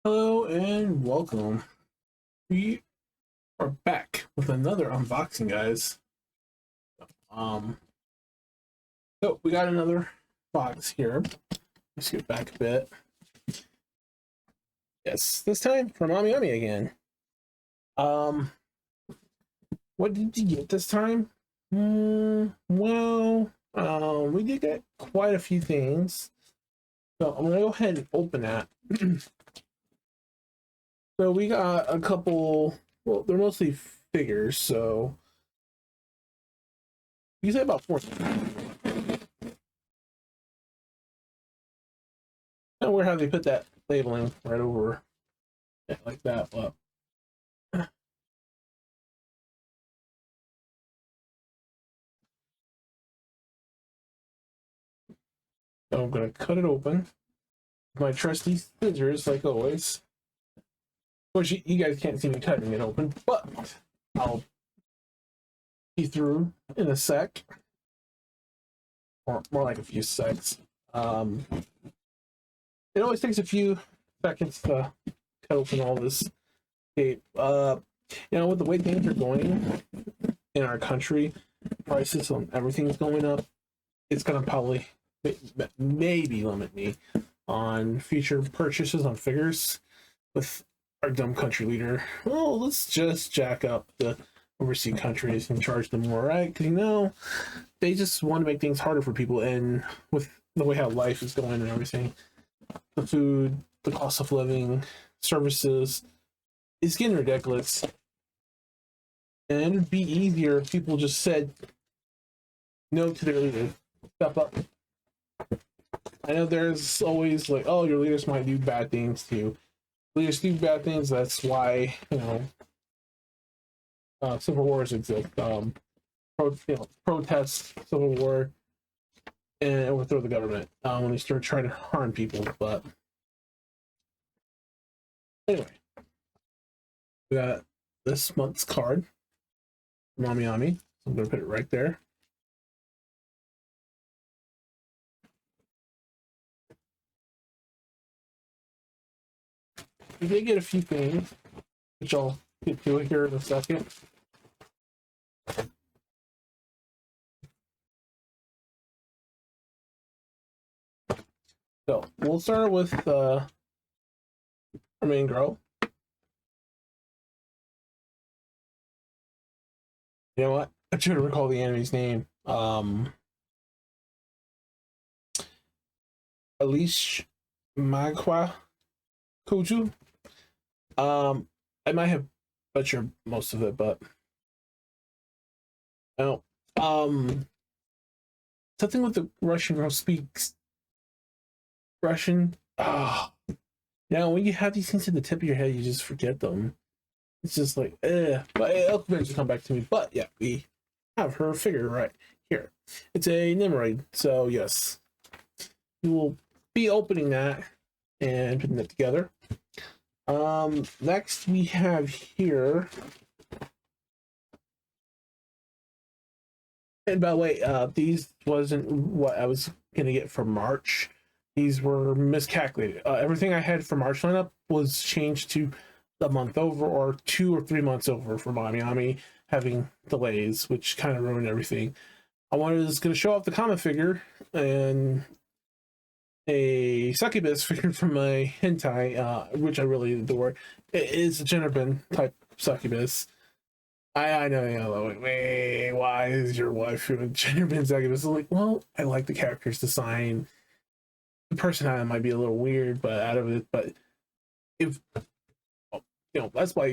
Hello and welcome. We are back with another unboxing, guys. Um, so we got another box here. Let's get back a bit. Yes, this time from AmiAmi again. What did you get this time? We did get quite a few things. So I'm gonna go ahead and open that. So we got a couple. Well, they're mostly figures, so you say about 4. And where have they put that labeling right over it like that? But so I'm gonna cut it open with my trusty scissors, like always. Of course, you guys can't see me cutting it open, but I'll be through in a sec, or more like a few secs. It always takes a few seconds to cut open all this tape. With the way things are going in our country, prices on everything's going up. It's gonna probably maybe limit me on future purchases on figures with our dumb country leader. Well, let's just jack up the overseas countries and charge them more, right? Because they just want to make things harder for people, and with the way how life is going and everything, the food, the cost of living, services, it's getting ridiculous. And it'd be easier if people just said no to their leader. Step up. I know there's always like, oh, your leaders might do bad things to you. Leaders do bad things. That's why civil wars exist. Protest, civil war, and overthrow the government when they start trying to harm people. But anyway, we got this month's card from AmiAmi. So I'm gonna put it right there. We did get a few things, which I'll get to here in a second. So we'll start with our main girl. You know what? I should recall the anime's name. Alice Magua Koju. I might have butchered most of it, but no. Something with the Russian girl speaks Russian. Now when you have these things at the tip of your head, you just forget them. It's just like, but it'll eventually come back to me. But yeah, we have her figure right here. It's a Nimroid, so yes, we will be opening that and putting it together. Next we have here, and by the way, these wasn't what I was gonna get for March. These were miscalculated. Everything I had for March lineup was changed to a month over or 2 or 3 months over for AmiAmi having delays, which kind of ruined everything. I was going to show off the comic figure and a succubus figure from my hentai, which I really adore. It is a genderbin type succubus. I know, like, wait, why is your wife a genderbin succubus? I'm like, well, I like the character's design. The personality might be a little weird, but out of it, but if that's why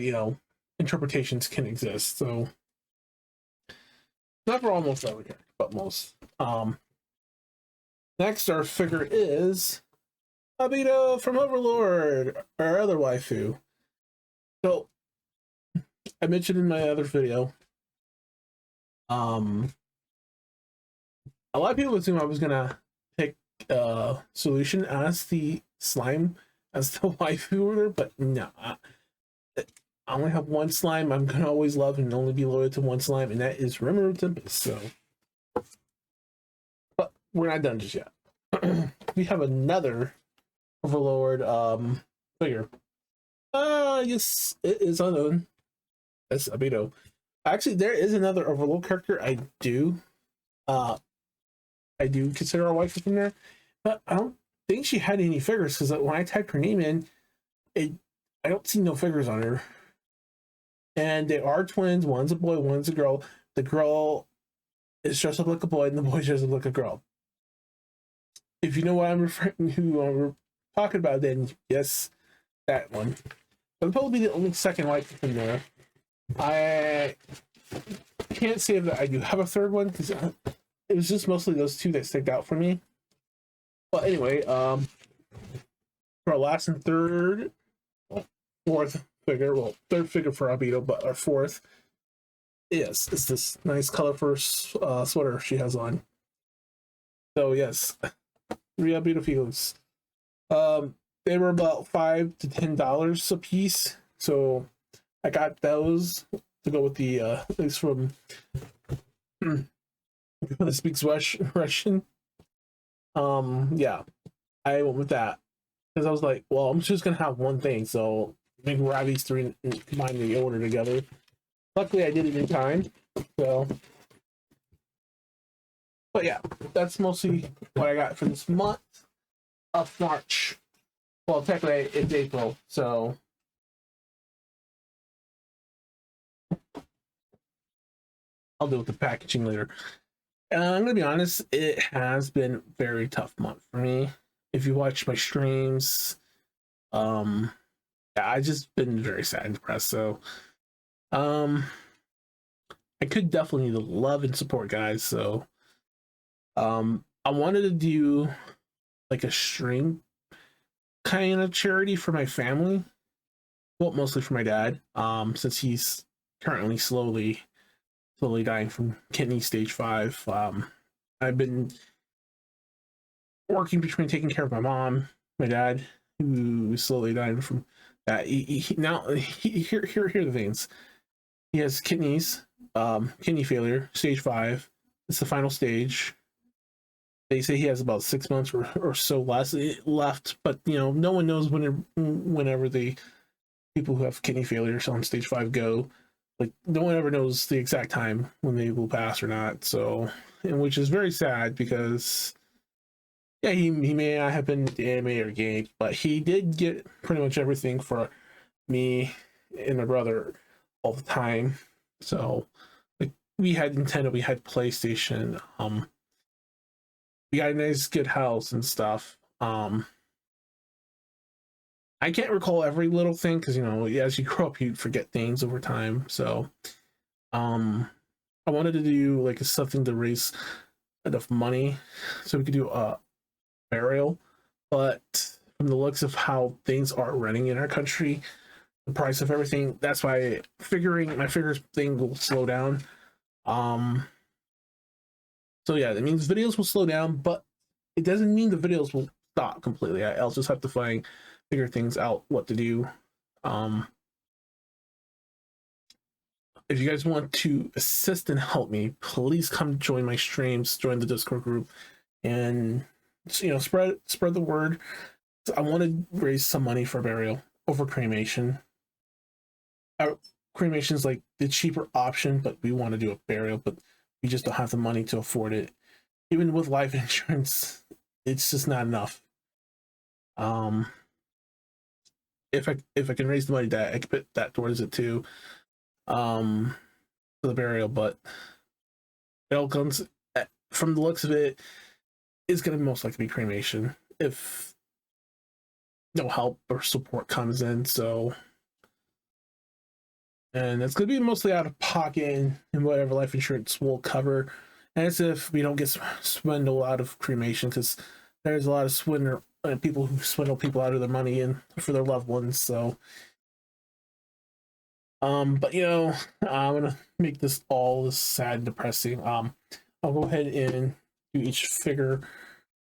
interpretations can exist. So not for almost every character, but most. Next, our figure is Abito from Overlord, our other waifu. So I mentioned in my other video, a lot of people assume I was gonna pick Solution as the slime as the waifu order, but no. I only have one slime I'm gonna always love and only be loyal to one slime, and that is Rimuru Tempest. So, but we're not done just yet. We have another Overlord figure. Yes, it is unknown. That's Abito. Actually, there is another overload character uh I do consider our wife from there, but I don't think she had any figures because when I typed her name in, it I don't see no figures on her. And they are twins. One's a boy, one's a girl. The girl is dressed up like a boy, and the boy dressed up like a girl. If you know what I'm referring, who I'm talking about, then yes, that one. It'll probably be the only second wife in there. I can't say that I do have a third one because it was just mostly those two that sticked out for me. But anyway, for our last and fourth figure, well, third figure for Abito, but our fourth, yes, it's this nice colorful sweater she has on. So yes, Ria Beautifuls. They were about $5 to $10 a piece, so I got those to go with the at least from that speaks Russian. Yeah, I went with that because I was like, well, I'm just gonna have one thing, so maybe grab these three and combine the order together. Luckily, I did it in time, so. But yeah, that's mostly what I got for this month of March. Well, technically, it's April, so. I'll deal with the packaging later. I'm gonna be honest, it has been a very tough month for me. If you watch my streams, yeah, I just been very sad and depressed. So, I could definitely need the love and support, guys. So, I wanted to do like a stream kind of charity for my family. Well, mostly for my dad, since he's currently slowly dying from kidney stage 5. I've been working between taking care of my mom, my dad, who is slowly dying from that. Here are the things. He has kidney failure, stage 5. It's the final stage. They say he has about 6 months or so left, but no one knows whenever the people who have kidney failure on stage 5 go. Like, no one ever knows the exact time when they will pass or not. So, and which is very sad because, yeah, he may not have been the anime or game, but he did get pretty much everything for me and my brother all the time. So, like, we had Nintendo, we had PlayStation, we got a nice good house and stuff. I can't recall every little thing because as you grow up, you forget things over time. So, I wanted to do like something to raise enough money so we could do a burial. But from the looks of how things are running in our country, the price of everything, that's why my figures thing will slow down. So yeah, that means videos will slow down, but it doesn't mean the videos will stop completely. I'll just have to figure things out what to do. If you guys want to assist and help me, please come join my streams, join the Discord group, and spread the word. I want to raise some money for burial over cremation. Cremation is like the cheaper option, but we want to do a burial, but we just don't have the money to afford it. Even with life insurance, it's just not enough. If I can raise the money, that I can put that towards it too, for the burial. But it all comes from the looks of it, it's gonna most likely be cremation if no help or support comes in. So, and it's gonna be mostly out of pocket and whatever life insurance will cover. And as if we don't get swindled out of cremation, because there's a lot of people who swindle people out of their money and for their loved ones. So, but I'm gonna make this all sad and depressing. I'll go ahead and do each figure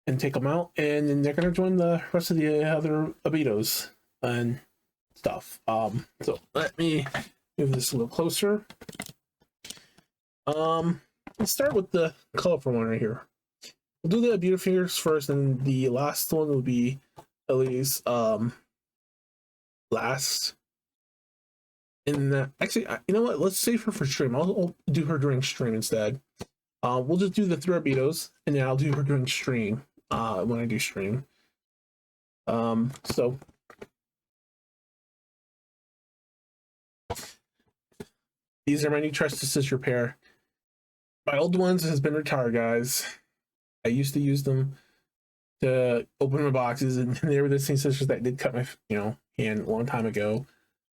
and take them out, and then they're gonna join the rest of the other Abitos and stuff. So let me move this a little closer. Let's start with the colorful one right here. We'll do the Abito figures first, and the last one will be Ellie's last. And actually, you know what? Let's save her for stream. I'll do her during stream instead. We'll just do the Threabitos, and then I'll do her during stream. When I do stream. So these are my new Trusted Sister pair. My old ones has been retired, guys. I used to use them to open my boxes, and they were the same sisters that did cut my, hand a long time ago.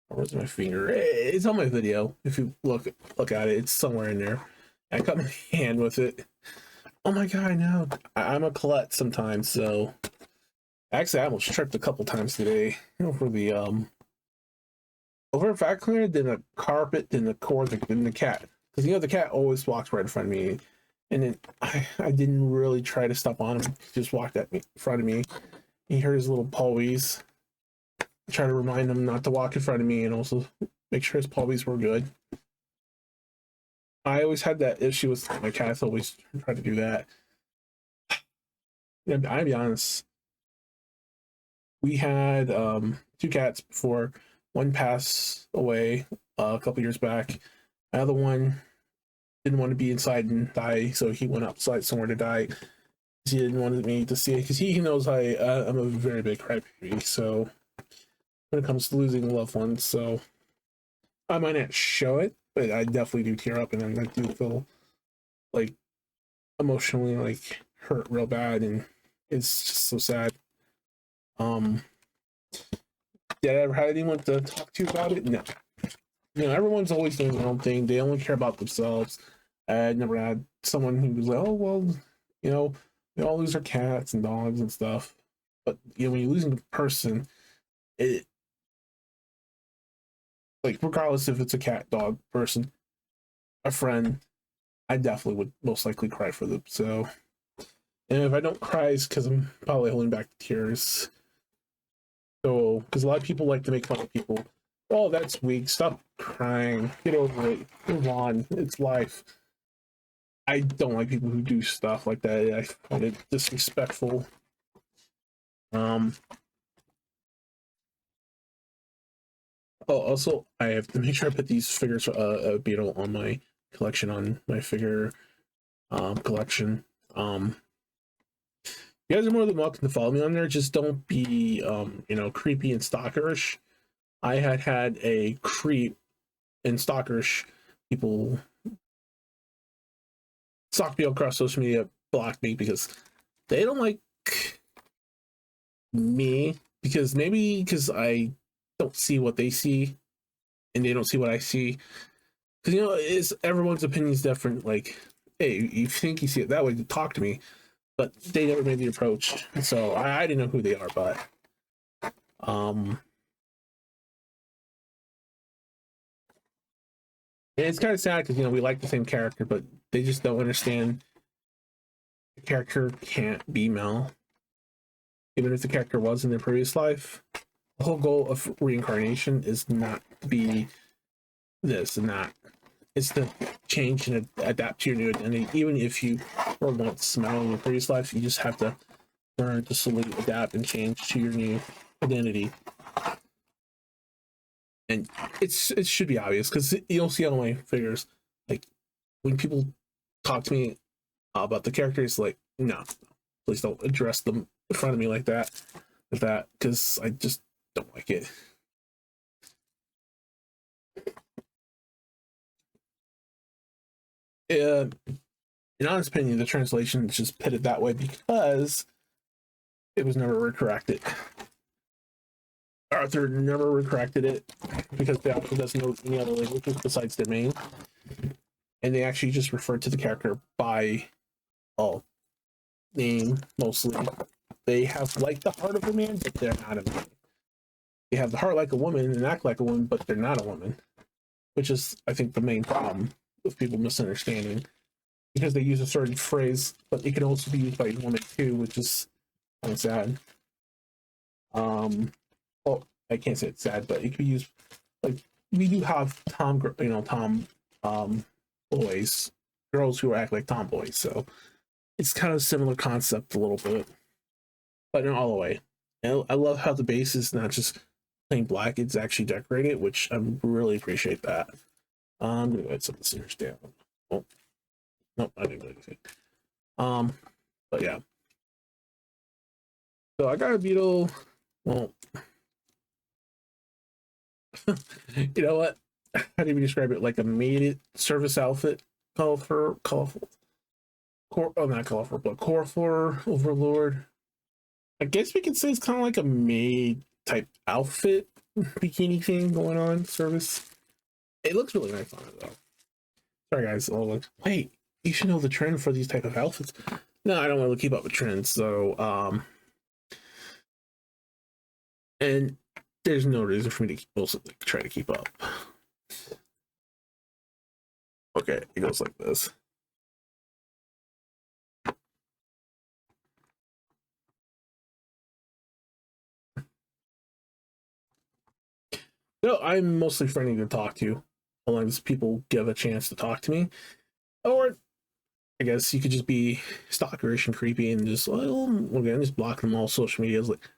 Or was my finger? It's on my video. If you look at it, it's somewhere in there. I cut my hand with it. Oh my god, no! I'm a Colette sometimes, so actually I almost tripped a couple times today. For the over a vac cleaner, then the carpet, then the cord, then the cat. Because the cat always walks right in front of me, and then I didn't really try to stop on him. He just walked at me in front of me. He heard his little pawies. I try to remind him not to walk in front of me, and also make sure his pawies were good. I always had that issue with my cats. Always try to do that. Yeah, I'll be honest. We had 2 cats before. One passed away a couple years back. My other one didn't want to be inside and die, so he went outside somewhere to die. He didn't want me to see it because he knows I'm a very big crybaby. So when it comes to losing loved ones, so I might not show it, but I definitely do tear up, and then I do feel like emotionally like hurt real bad, and it's just so sad. Did I ever have anyone to talk to about it? No. Everyone's always doing their own thing. They only care about themselves. I never had someone who was like, oh, well, we all lose our cats and dogs and stuff. But, when you're losing a person, it, like, regardless if it's a cat, dog, person, a friend, I definitely would most likely cry for them. So, and if I don't cry, it's because I'm probably holding back the tears. So, because a lot of people like to make fun of people. Oh, that's weak. Stop crying. Get over it. Move on. It's life. I don't like people who do stuff like that. I find it disrespectful. Also, I have to make sure I put these figures Beetle on my collection, on my figure collection. You guys are more than welcome to follow me on there. Just don't be creepy and stalkerish. I had a creep and stalkerish people stalk me across social media, block me because they don't like me, because I don't see what they see and they don't see what I see. Because everyone's opinion is different. Like, hey, you think you see it that way, talk to me. But they never made the approach, so I didn't know who they are. But it's kind of sad because we like the same character, but they just don't understand the character can't be Mel, even if the character was in their previous life. The whole goal of reincarnation is not to be this and that. It's to change and adapt to your new identity. Even if you were once Mel in your previous life, you just have to learn to slowly adapt and change to your new identity. And it should be obvious because you'll see on my figures, like when people talk to me about the characters, like, no, please don't address them in front of me like that, because I just don't like it. In honest opinion, the translation is just pitted that way because it was never corrected. Arthur never corrected it because the author doesn't know any other languages besides their main, and they actually just referred to the character by name mostly. They have like the heart of a man, but they're not a man. They have the heart like a woman and act like a woman, but they're not a woman, which is, I think, the main problem with people misunderstanding, because they use a certain phrase, but it can also be used by a woman too, which is kind of sad. I can't say it's sad, but it could be used, like, we do have boys, girls who act like tomboys, so it's kind of a similar concept a little bit, but not all the way. And I love how the base is not just plain black. It's actually decorated, which I really appreciate that. I'm gonna add some of the stickers down. Oh, nope, I didn't do anything. But yeah. So I got a beetle. Well, you know what? How do you describe it? Like a maid service outfit, colorful, not colorful, but colorful overlord. I guess we could say it's kind of like a maid type outfit, bikini thing going on. Service. It looks really nice on it though. Sorry guys, all like, wait, you should know the trend for these type of outfits. No, I don't want to keep up with trends, so and there's no reason for me to also like, try to keep up. Okay, it goes like this. No, I'm mostly friendly to talk to, as long as people give a chance to talk to me. Or I guess you could just be stalkerish and creepy and just, well, again, just block them all social media. Like,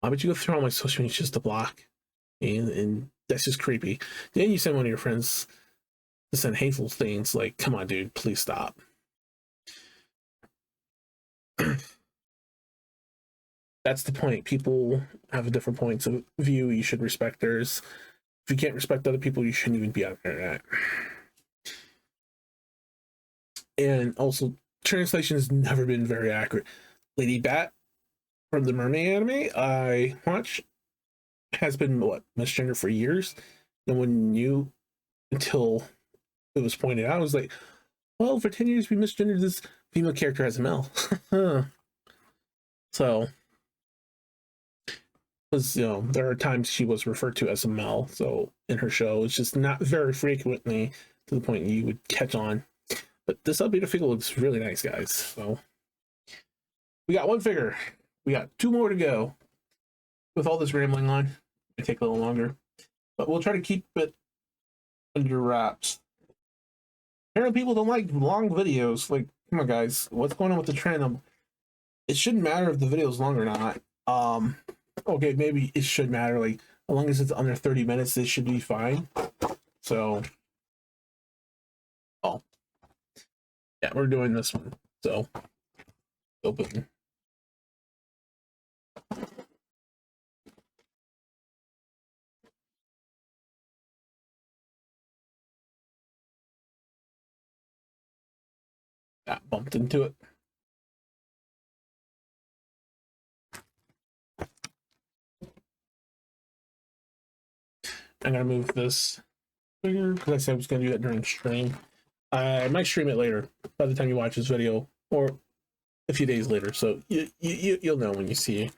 why would you go through all my social media just to block? And that's just creepy. Then you send one of your friends to send hateful things. Like, come on, dude, please stop. That's the point. People have different points of view. You should respect theirs. If you can't respect other people, you shouldn't even be on the internet. And also, translation has never been very accurate. Lady Bat from the Mermaid anime I watch has been misgender for years. No one knew until it was pointed out. It was like, well, for 10 years we misgendered this female character as a male. So, because there are times she was referred to as a male. So in her show, it's just not very frequently to the point you would catch on. But this updated figure looks really nice, guys. So we got one figure. We got two more to go. With all this rambling on, it take a little longer, but we'll try to keep it under wraps. Apparently, people don't like long videos. Like, come on, guys, what's going on with the trend? It shouldn't matter if the video is long or not. Okay, maybe it should matter. Like, as long as it's under 30 minutes, it should be fine. So, oh, yeah, we're doing this one. So, open. Got bumped into it. I'm gonna move this figure because I said I was gonna do that during stream. I might stream it later by the time you watch this video, or a few days later. So you'll know when you see it.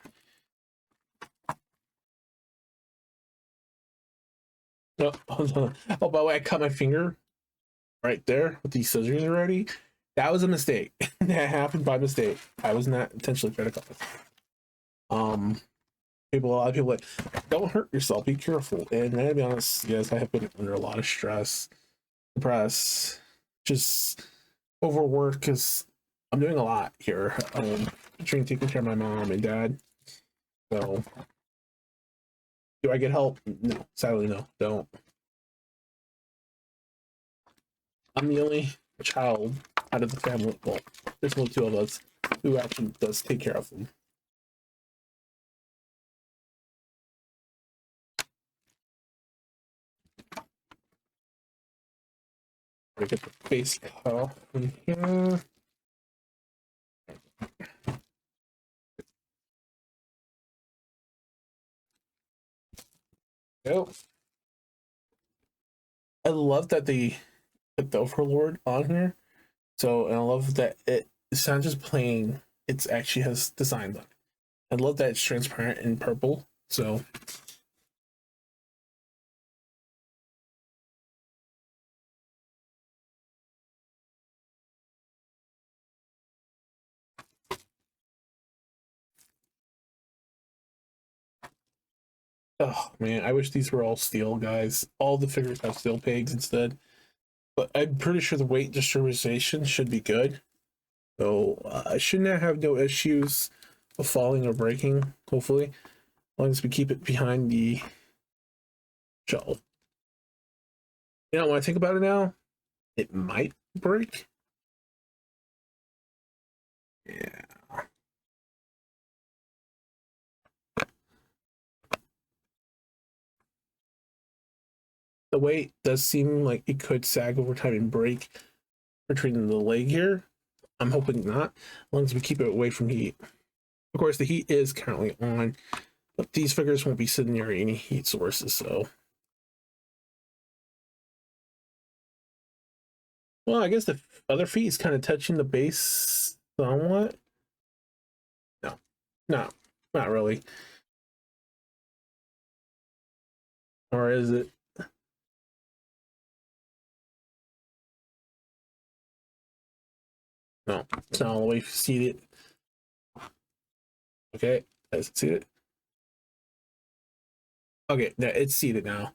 Oh, hold on. Oh, by the way, I cut my finger right there with these scissors already. That was a mistake. That happened by mistake. I was not intentionally trying to cut it. A lot of people like, don't hurt yourself, be careful. And to be honest, yes, I have been under a lot of stress, depressed, just overwork because I'm doing a lot here. Trying to take care of my mom and dad. So, do I get help? No, sadly, no. Don't. I'm the only child out of the family. Well, there's only two of us who actually does take care of them. Get the face cut off from here. Yep. I love that they put the Overlord on here. So, and I love that it's not just plain, it actually has designs on it. I love that it's transparent and purple. So, oh man, I wish these were all steel, guys. All the figures have steel pegs instead. But I'm pretty sure the weight distribution should be good. So I shouldn't have no issues of falling or breaking, hopefully. long as we keep it behind the shelf. You know, when I think about it now, it might break. Yeah. The weight does seem like it could sag over time and break between the leg here. I'm hoping not, as long as we keep it away from heat. Of course, the heat is currently on, but these figures won't be sitting near any heat sources, so. Well, I guess the other feet is kind of touching the base somewhat. No, no, not really. Or is it? No, it's not all the way seated. Okay, is it seated? Okay, yeah, it's seated now.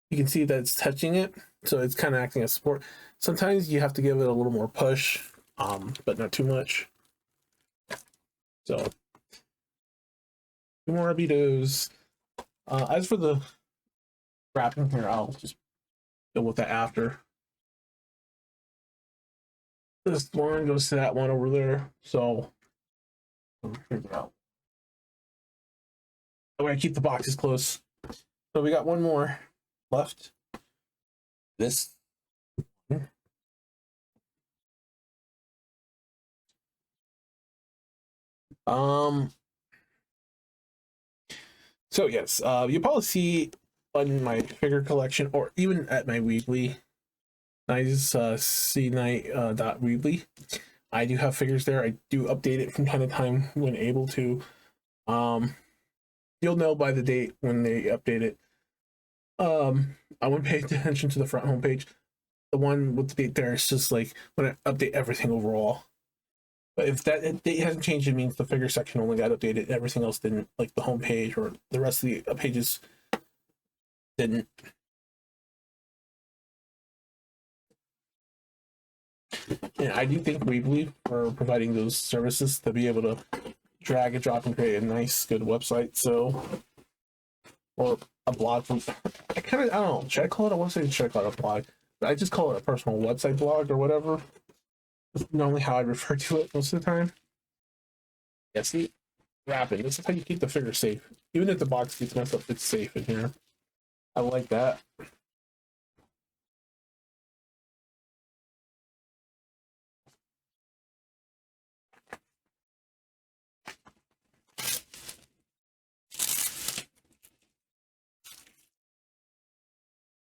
You can see that it's touching it, so it's kind of acting as support. Sometimes you have to give it a little more push, but not too much. So, 2 more Abitos. As for the wrapping here, I'll just deal with that after. This one goes to that one over there, so figure it out. That way I keep the boxes close. So we got one more left. This. So yes, you'll probably see on my figure collection, or even at my weekly, NifesKnightZero.weekly. I do have figures there. I do update it from time to time when able to. You'll know by the date when they update it. I wouldn't pay attention to the front homepage. The one with the date there is just like when I update everything overall. But if that date hasn't changed, it means the figure section only got updated. Everything else didn't, like the homepage or the rest of the pages didn't. And I do thank Weebly for providing those services to be able to drag and drop and create a nice, good website. So, or a blog from, I don't know, should I call it a website? Should I call it a blog? I just call it a personal website blog or whatever. That's normally how I refer to it most of the time. Yeah, see, wrapping. This is how you keep the figure safe. Even if the box gets messed up, it's safe in here. I like that.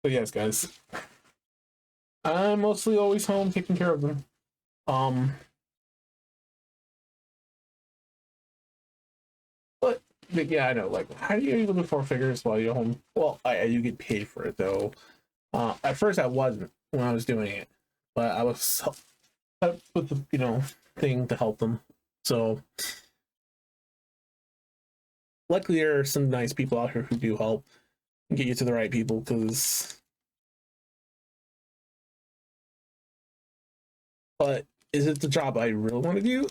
So yes, guys, I'm mostly always home taking care of them. But yeah, I know. Like, how do you even look for figures while you're home? Well, I do get paid for it though. At first, I wasn't when I was doing it, but I was with the thing to help them. So luckily, there are some nice people out here who do help and get you to the right people. But is it the job I really want to do?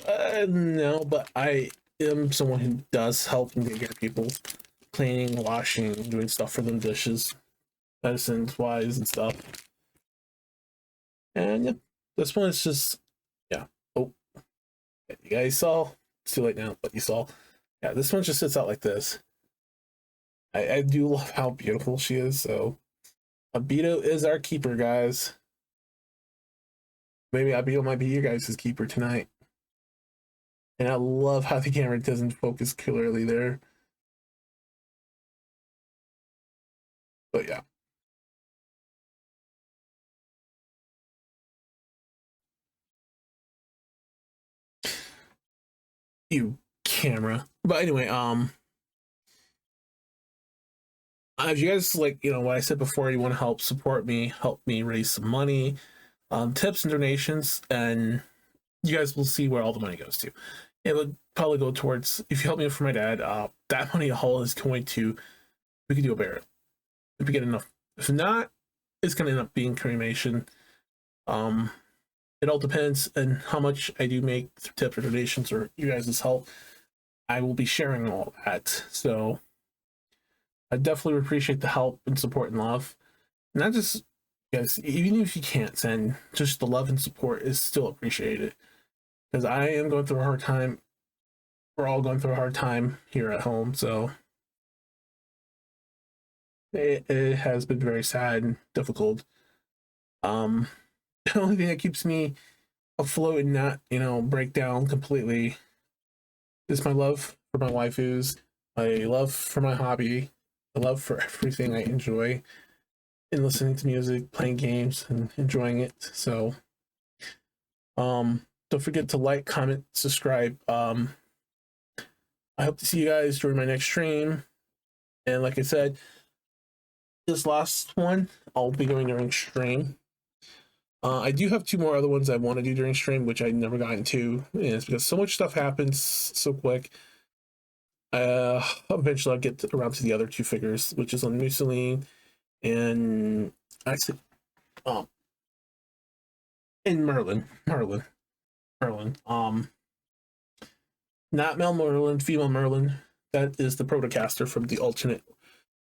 No, but I am someone who does help and take care of people, cleaning, washing, doing stuff for them, dishes, medicines wise and stuff. And yeah, this one is just, yeah. Oh, you guys saw. It's too late now, but you saw. Yeah, this one just sits out like this. I do love how beautiful she is. So, Abito is our keeper, guys. Maybe Abito might be your guys' keeper tonight. And I love how the camera doesn't focus clearly there. But yeah. You camera. But anyway, if you guys like, what I said before, you want to help me raise some money, tips and donations, and you guys will see where all the money goes to. It would probably go towards, if you help me for my dad, that money all is going to, we can do a bear if we get enough. If not, it's going to end up being cremation. It all depends on how much I do make through tips or donations or you guys' help. I will be sharing all that. So I definitely appreciate the help and support and love. Not just guys, even if you can't send, just the love and support is still appreciated. Because I am going through a hard time. We're all going through a hard time here at home, so it has been very sad and difficult. The only thing that keeps me afloat and not, break down completely is my love for my waifus, my love for my hobby, my love for everything I enjoy in listening to music, playing games, and enjoying it. So, don't forget to like, comment, subscribe. I hope to see you guys during my next stream. And like I said, this last one I'll be doing during stream. I do have 2 more other ones I want to do during stream, which I never got into. And it's because so much stuff happens so quick. Eventually I'll get around to the other 2 figures, which is on Mussolini and actually, and Merlin. Not male Merlin, female Merlin. That is the Protocaster from the alternate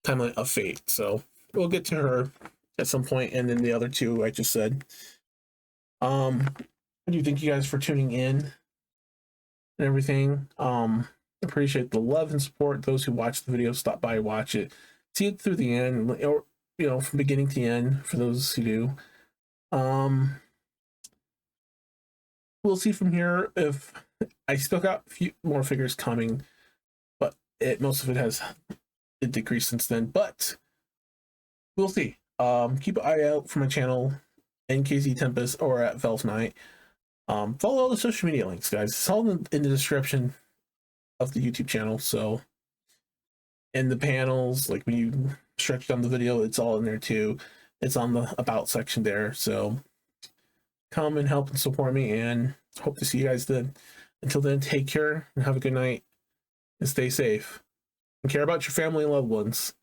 timeline of Fate. So we'll get to her at some point, and then the other 2 I just said. I do thank you guys for tuning in and everything. Appreciate the love and support. Those who watch the video, stop by, watch it, see it through the end, or from beginning to end. For those who do, we'll see from here. If I still got a few more figures coming, but most of it has decreased since then. But we'll see. Keep an eye out for my channel, NKZ Tempest, or at Velfe Knight. Follow all the social media links, guys. It's all in the description of the YouTube channel. So, in the panels, like when you stretch down the video, it's all in there too. It's on the about section there. So, come and help and support me, and hope to see you guys then. Until then, take care and have a good night, and stay safe. And care about your family and loved ones.